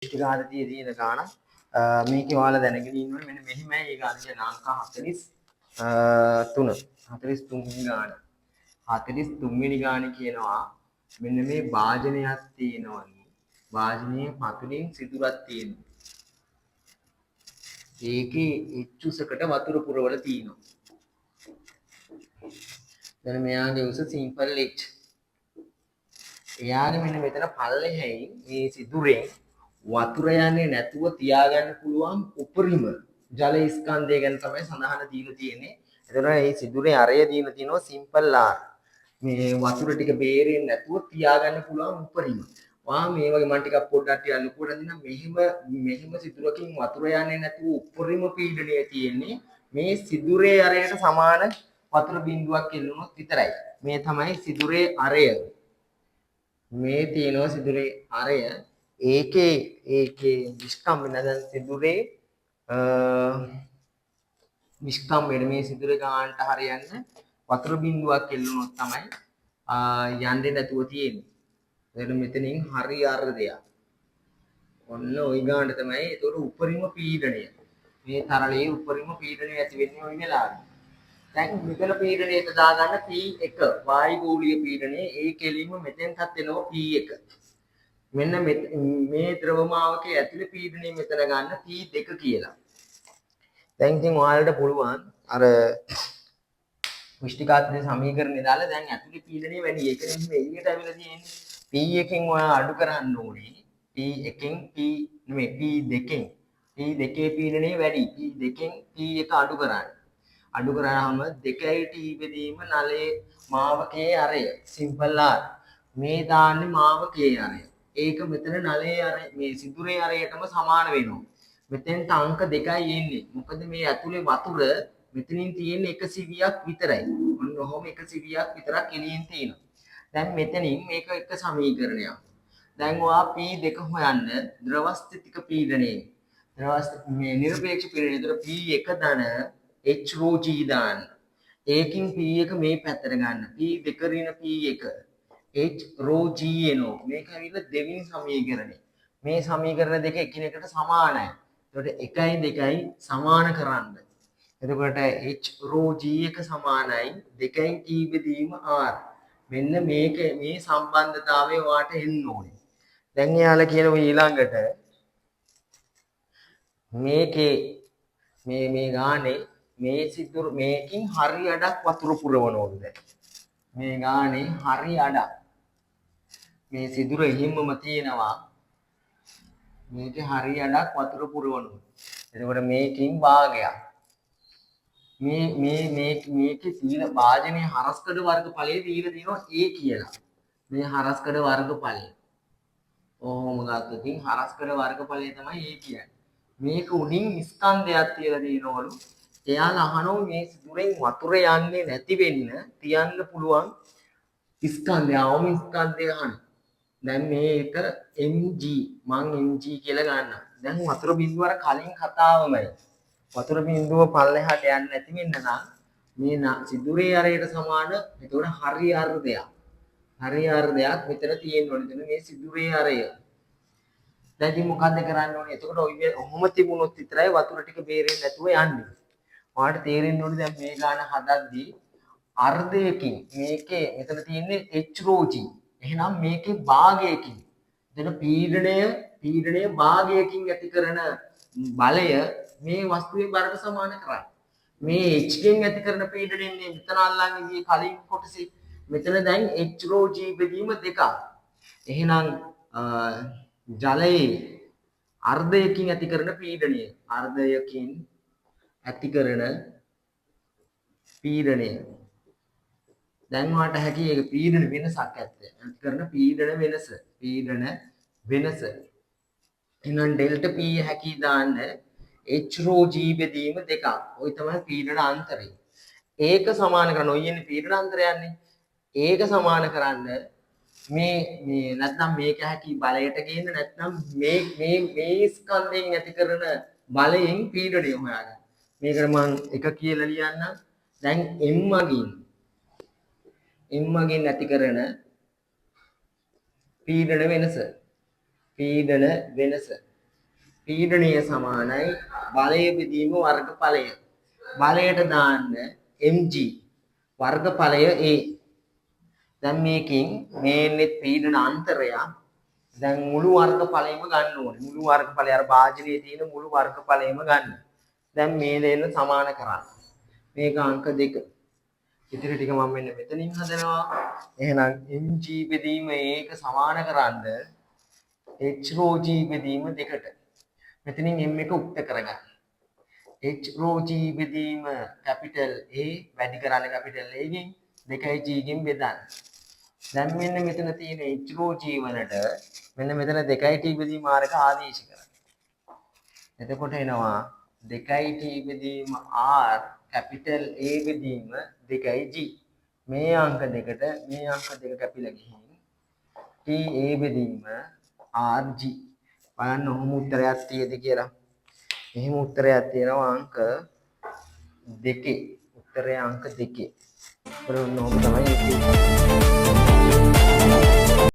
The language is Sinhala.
ටිකාදතිය තියෙන ගාන මේකේ ඔයාලා දැනගෙන ඉන්න ඕනේ මෙන්න මෙහිමයි ඒ ගානගේ නාංක 43 වෙනි ගාන 43 වෙනි ගාන කියනවා මෙන්න මේ වාජනයක් තියෙනවා වාජනයේ පතුලින් සිදුරක් තියෙනවා ඒකේ එච්චුසකට වතුර පුරවල තියෙනවා දැන් මෙයාගේ උස සිම්පල් h එයාගේ මෙන්න මෙතන පල්ලෙහායි මේ සිදුරෙන් වතුර යන්නේ නැතුව තියාගන්න පුළුවන් උපරිම ජල ස්කන්ධය ගැන තමයි සඳහන දීලා තියෙන්නේ. එතකොට මේ සිදුරේ අරය දීලා තියෙනවා සිම්පල් R. මේ වතුර ටික බේරෙන්නේ නැතුව තියාගන්න පුළුවන් උපරිම. මේ වගේ මම ටිකක් පොඩ්ඩක් ටිකක් ලොකුවට දිනා මෙහිම සිදුරකින් වතුර යන්නේ නැතුව උපරිම පීඩනය තියෙන්නේ මේ සිදුරේ අරයට සමාන වතුර බිඳුවක් එල්ලුනොත් විතරයි. මේ තමයි සිදුරේ අරය. මේ තියෙනවා සිදුරේ අරය ඒකේ නිෂ්කම්බන දැන් සිදුරේ නිෂ්කම්බන මේ සිදුරේ ගානට හරියන්න වතුර බිඳුවක් එල්ලුනොත් තමයි යන්නේ නැතුව තියෙන්නේ. එතන මෙතනින් හරි අර්ධයක්. ඔන්න ওই ගානට තමයි ඒතකොට උපරිම පීඩනය. මේ තරලයේ උපරිම පීඩනය ඇති වෙන්නේ ওই වෙලාවේ. දැන් විකල පීඩනයට දාගන්න P1 වායුගෝලීය පීඩනය ඒ කෙලින්ම මෙතෙන්ටත් එනවා P1. මෙන්න මේ ද්‍රවමාවකයේ ඇතුලේ පීඩනය මෙතන ගන්න P2 කියලා. දැන් ඉතින් ඔයාලට පුළුවන් අර පුෂ්ටිකාත්මක සමීකරණය දාලා දැන් ඇතුලේ පීඩනය වැඩි. ඒක නිසා එළියට ඇවිල්ලා තියෙන්නේ. P1කින් ඔයා අඩු කරන්න ඕනේ. P1කින් P2කින් P2 පීඩනය වැඩි. P2කින් P1 අඩු කරන්න. අඩු කරාම 2යි T බෙදීම නලයේ මාවකයේ අරය සිම්පල් R. මේ දාන්නේ මාවකයේ අරය. ඒක මෙතන නලයේ අරය මේ සිදුරේ අරයටම සමාන වෙනවා. මෙතෙන්ට අංක 2යි එන්නේ. මොකද මේ ඇතුලේ වතුර මෙතනින් තියෙන්නේ 100ක් විතරයි. ඔන්න ඔහොම 100ක් විතරක් එළියෙන් තියෙනවා. දැන් මෙතනින් මේක එක සමීකරණයක්. දැන් ඔයා P2 හොයන්න ද්‍රවස්ථිතික පීඩනය. මේ නිරපේක්ෂ පීඩනය. ඒතර P1 ධන H rho G දාන්න. ඒකින් P1 මේ පැත්තට ගන්න. P2 ඍණ P1 H rho G එනවා. මේක ඇවිල්ලා දෙවෙනි සමීකරණය. මේ සමීකරණ දෙක එකිනෙකට සමානයි. එතකොට 1යි 2යි සමාන කරන්න. එතකොට H rho G එක සමානයි 2යි T බෙදීම R. මෙන්න මේක මේ සම්බන්ධතාවය ඔයාට එන්න ඕනේ. දැන් එයාලා කියනවා ඊළඟට මේකේ මේ ගානේ මේ සිදුර මේකින් හරි අඩක් වතුර පුරවනවලු දැන්. මේ ගානේ හරි අඩක්. මේ සිදුර හිම්මම තියෙනවා. මේකේ හරි අඩක් වතුර පුරවනවලු. එතකොට මේකින් භාගයක්. මේකේ තියෙන වාජනීය හරස්කඩ වර්ගඵලයේ දීලා තියෙනවා A කියලා. මේ හරස්කඩ වර්ගඵලය. ඔහොම ගත්තොත් හරස්කඩ වර්ගඵලය තමයි A කියන්නේ. මේක උඩින් ස්කන්ධයක් තියලා දිනවලු. එයාලා අහනවා මේ සිදුරෙන් වතුර යන්නේ නැති වෙන්න තියන්න පුළුවන් ස්කන්ධය අවම ස්කන්ධය අහන. දැන් මේක mg මං mg කියලා ගන්නවා. දැන් වතුර බිඳුවර කලින් කතාවමයි. වතුර බිඳුව පල්ලෙහාට යන්නේ නැති වෙන්න නම් මේ සිදුරේ අරයට සමාන එතකොට හරි අර්ධයක්. හරි අර්ධයක් මෙතන තියෙන්න ඕනේ. මේ සිදුරේ අරය. දැන් ඉතින් මොකද්ද කරන්න ඕනේ? එතකොට ඔහොම තිබුණොත් විතරයි වතුර ටික බේරෙන්නේ නැතුව යන්නේ. ඔයාලට තේරෙන්න ඕනේ දැන් මේ ගාන හදද්දී අර්ධයකින් මේකේ මෙතන තියෙන්නේ H rho G. එහෙනම් මේකේ භාගයකින්. එතන පීඩනය භාගයකින් ඇති කරන බලය මේ වස්තුවේ බරට සමාන කරයි. මේ H ගෙන් ඇති කරන පීඩනයන්නේ මෙතන අල්ලන්නේ ගියේ කලින් කොටසේ. මෙතන දැන් H rho G බෙදීම දෙකක්. එහෙනම් ජලයේ අර්ධයකින් ඇති කරන පීඩනය අර්ධයකින් ඇති කරන පීඩනය දැන් වාට හැකි ඒක පීඩන වෙනසක් ඇත්ත. ඇති කරන පීඩන වෙනස. එහෙනම් ඩෙල්ටා P හැකි දාන්න H rho G බෙදීම දෙකක්. ওই තමයි පීඩන අන්තරය. ඒක සමාන කරන ඔය ඉන්නේ පීඩන අන්තරයන්නේ. ඒක සමාන කරන්න මේ නැත්නම් මේක හැකි බලයට ගේන්න නැත්නම් මේ ස්කන්ධයෙන් ඇති කරන බලයෙන් පීඩනය හොයාගන්න. මේකට මම එක කියලා ලියන්නම්. දැන් m මගින් ඇති කරන පීඩන වෙනස. පීඩනය සමානයි බලය බෙදීම වර්ගඵලය. බලයට දාන්න mg වර්ගඵලය a. දැන් මේකෙන් මේන්නේ පීඩන අන්තරය. දැන් මුළු වර්ගඵලයම ගන්න ඕනේ. මුළු වර්ගඵලය අර භාජනයේ තියෙන මුළු වර්ගඵලයම ගන්න. දැන් මේ දෙන්න සමාන කරන්න. මේක අංක 2. ඉතිරි ටික මම මෙන්න මෙතනින් හදනවා. එහෙනම් mg බෙදීම ඒක සමාන කරන්න h rho g බෙදීම 2ට. මෙතනින් m එක උක්ත කරගන්න. h rho g බෙදීම capital A වැඩි කරන්න capital A ගෙන් 2යි g ගෙන් බෙදන්න. දැන් මෙන්න මෙතන තියෙන h rho g වලට මෙන්න මෙතන 2යි t බෙදීම r එක ආදේශ කරන්න. එතකොට එනවා 2යි t බෙදීම r capital A බෙදීම 2යි g. මේ අංක දෙකට මේ අංක දෙක කැපිලා ගිහින් t a බෙදීම r g. බලන්න ඔහොම උත්තරයක් තියෙද කියලා. එහෙම උත්තරයක් තියෙනවා අංක 2. උත්තරය අංක 2. බලන්න ඔහොම තමයි